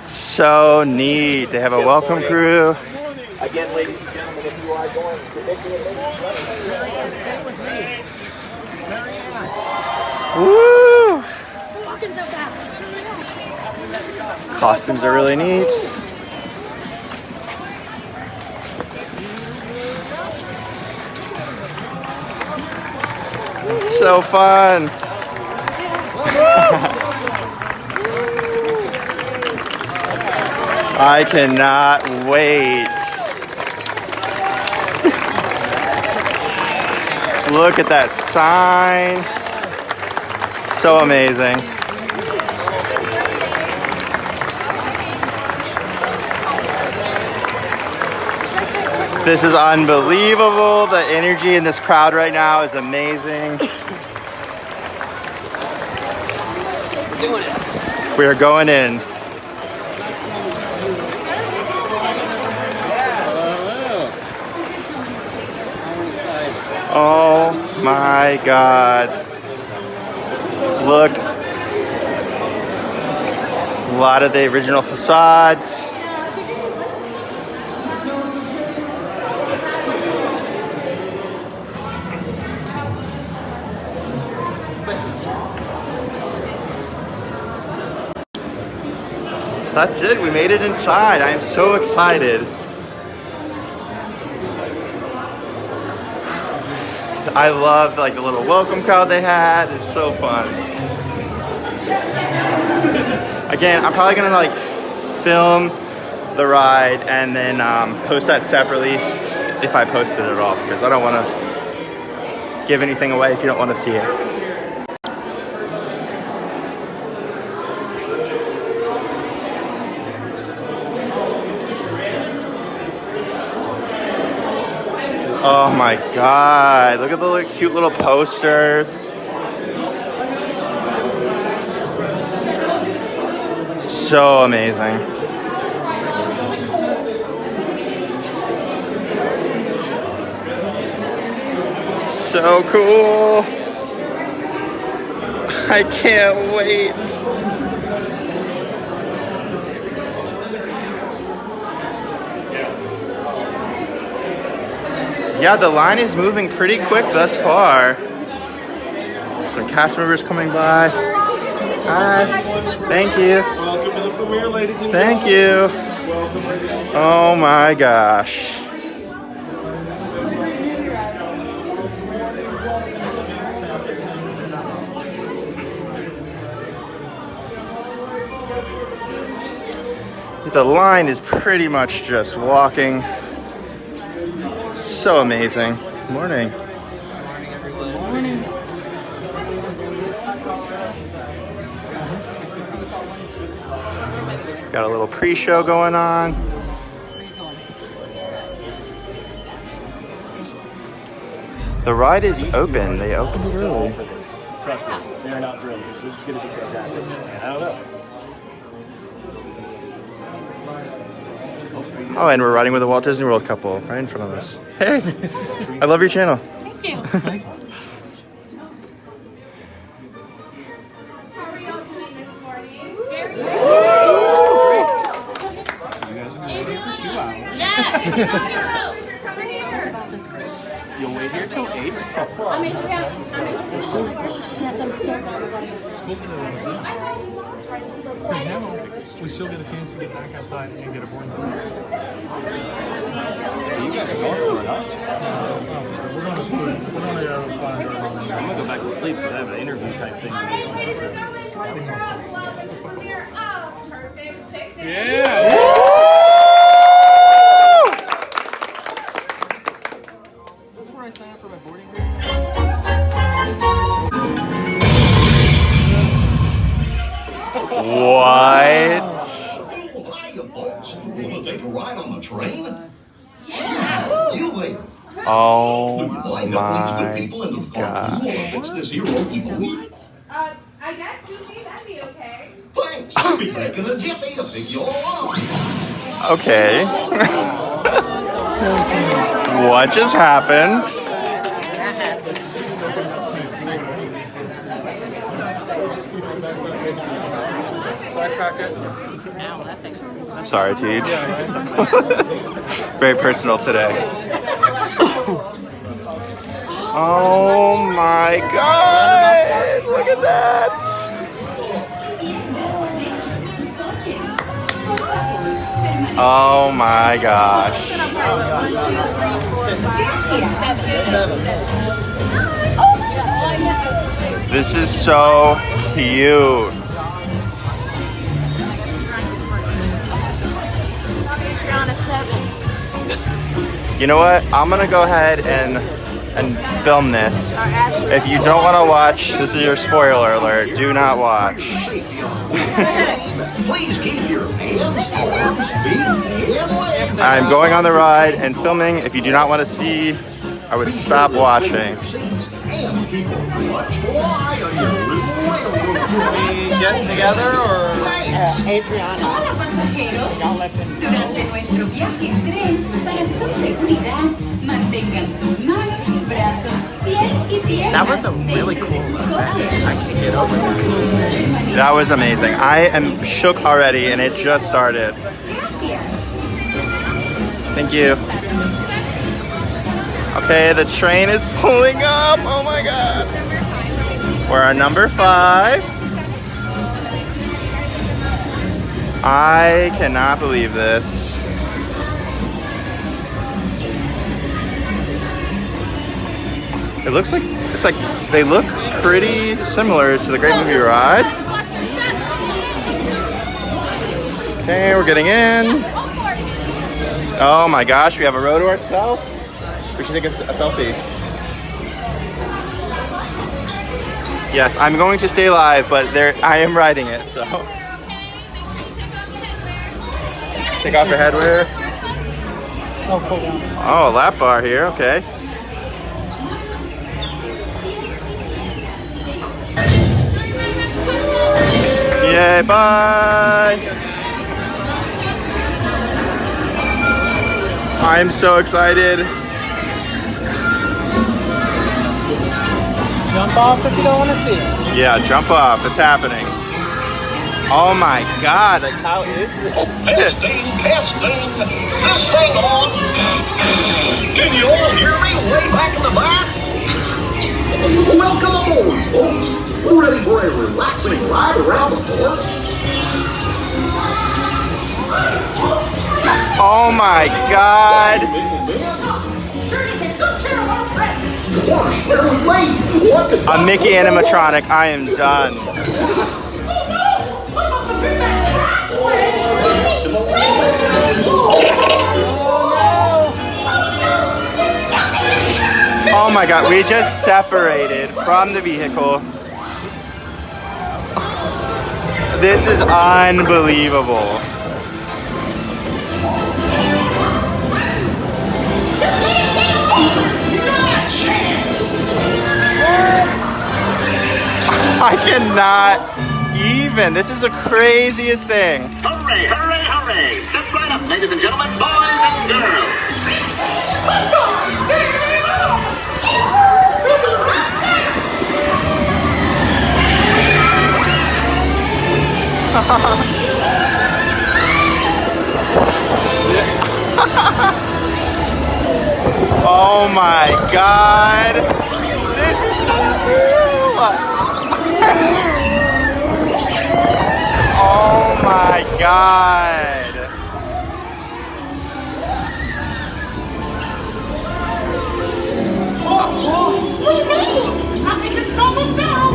So neat. They have a welcome crew. Again, ladies and gentlemen, if you are going to Mickey and Minnie, Woo! Costumes are really neat. It's so fun. I cannot wait. Look at that sign. So amazing. This is unbelievable. The energy in this crowd right now is amazing. We are going in. Oh my God. Look. A lot of the original facades. So that's it. We made it inside. I am so excited. I love like the little welcome crowd they had. It's so fun. Again, I'm probably gonna like film the ride and then post that separately if I post it at all, because I don't want to give anything away if you don't want to see it. Oh my God, look at the cute little posters. So amazing. So cool. I can't wait. Yeah, the line is moving pretty quick thus far. Some cast members coming by. Hi. Thank you. Welcome to the premiere, ladies and Thank you. Welcome. Oh my gosh. The line is pretty much just walking. So amazing. Morning. Morning. Got a little pre-show going on. The ride is open. They opened it early. Trust me, they're not thrilled. This is going to be fantastic. I don't know. Oh, and we're riding with a Walt Disney World couple right in front of us. Hey, I love your channel. Thank you. How are y'all doing this morning? Very You guys have been waiting for 2 hours. Yeah. Come here. You'll wait here till 8. I'm in Japan. Oh my gosh, yes, I'm so glad. Because now we still get a chance to get back outside and get a boarding pass. You guys are going for it, huh? We're going to find our I'm going to go back to sleep because I have an interview type thing. Okay, ladies and gentlemen, welcome to the premiere of Perfect Picnic. Yeah! Is this where I sign up for my boarding What? Hiya, folks. You want to take a ride on the train? Yeah. You there. Oh Do you mind helping these good people into the car? You want to fix this here rope, you believe it? I guess Goofy, that'd be okay. Thanks. I'll be back in a jiffy to pick you all up. Okay. What just happened? Sorry, Teej. Very personal today. Oh my God! Look at that! Oh my gosh. This is so cute. You know what? I'm gonna go ahead and film this. If you don't want to watch, this is your spoiler alert. Do not watch. Please keep your hands, arms, feet, and legs. I'm going on the ride and filming. If you do not want to see, I would stop watching. And keep a clutch fly on your little railroad. Get together or? Hola pasajeros, durante nuestro viaje en tren, para su seguridad, mantengan sus manos, brazos, pies y piernas. That was a really cool event. I can't get over that. That was amazing. I am shook already and it just started. Thank you. Okay, the train is pulling up. Oh my God. We're on number 5. I cannot believe this. It looks like, it's like they look pretty similar to the Great Movie Ride. Okay, we're getting in. Oh my gosh, we have a row to ourselves. We should take a selfie. Yes, I'm going to stay live, but I am riding it, so. Take off your headwear. Oh, a lap bar here, okay. Yay, bye! I'm so excited. Jump off if you don't want to see it. Yeah, jump off, it's happening. Oh my God, like how is this? Testing. This thing on. Can you all hear me way back in the back? Welcome aboard, folks. We're ready for a relaxing ride around the park. Oh my God. A Mickey animatronic, I am done. Oh my God, we just separated from the vehicle. This is unbelievable. I cannot even. This is the craziest thing. Hooray, hooray, hooray! Step right up, ladies and gentlemen, boys and girls. Oh my God. This is not real. Oh my God. We made it! I think it's almost down.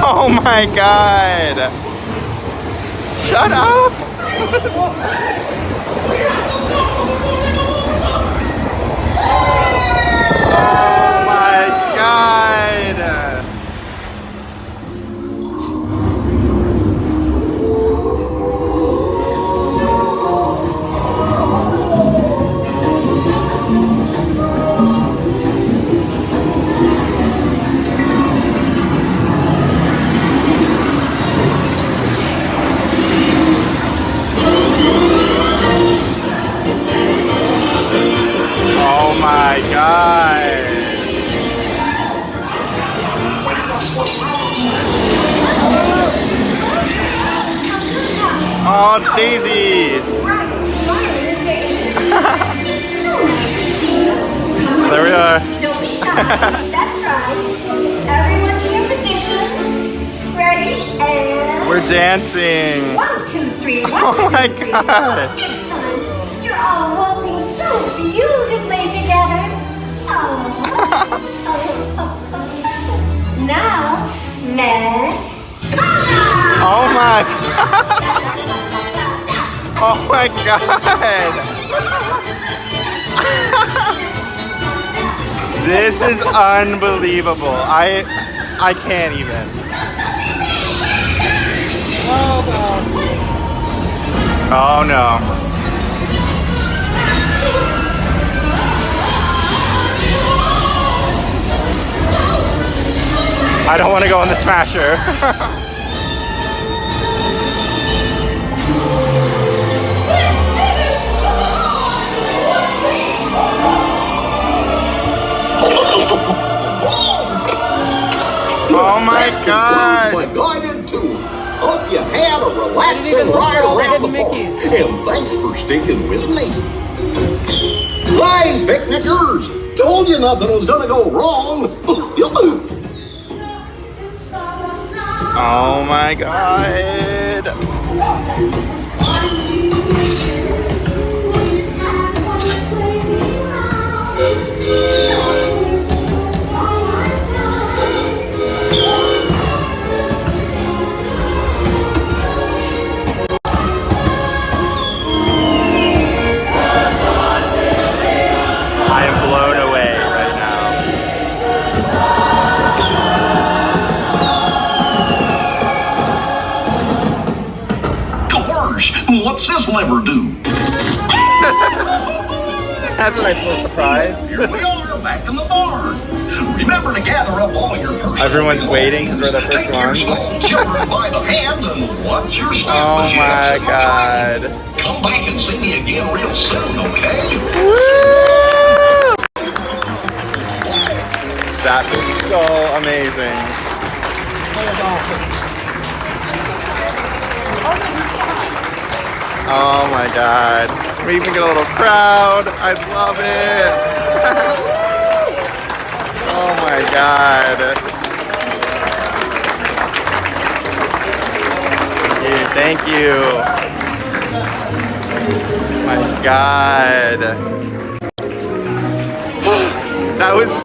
Oh my God. Shut up. Oh my God. found Stacey. There we are. Don't be shy. That's right. Everyone to your positions. Ready? And We're dancing. 1, 2, 3. 1, Oh my 2, 3. God. Excellent. You're all waltzing so beautifully together. Now, let's Oh my God. Oh my God. This is unbelievable. I can't even. Oh no. I don't want to go in the Smasher. Oh my God! My guided tour. Hope you had a relaxing ride around the park. And thanks for sticking with me. Hi, picnickers! Told you nothing was gonna go wrong. Oh my God! I am blown away right now. Gosh, what's this lever do? That's a nice little surprise. Here we are, back in the barn. Remember to gather up all your personal Everyone's waiting because we're the first Take your ones. small children by the hand and watch your step. Oh as you my exit the God. train. Come back and see me again real soon, okay? Woo! That is so amazing. Oh my God. We even get a little crowd. I love it. Oh my God. Thank you. My God. That was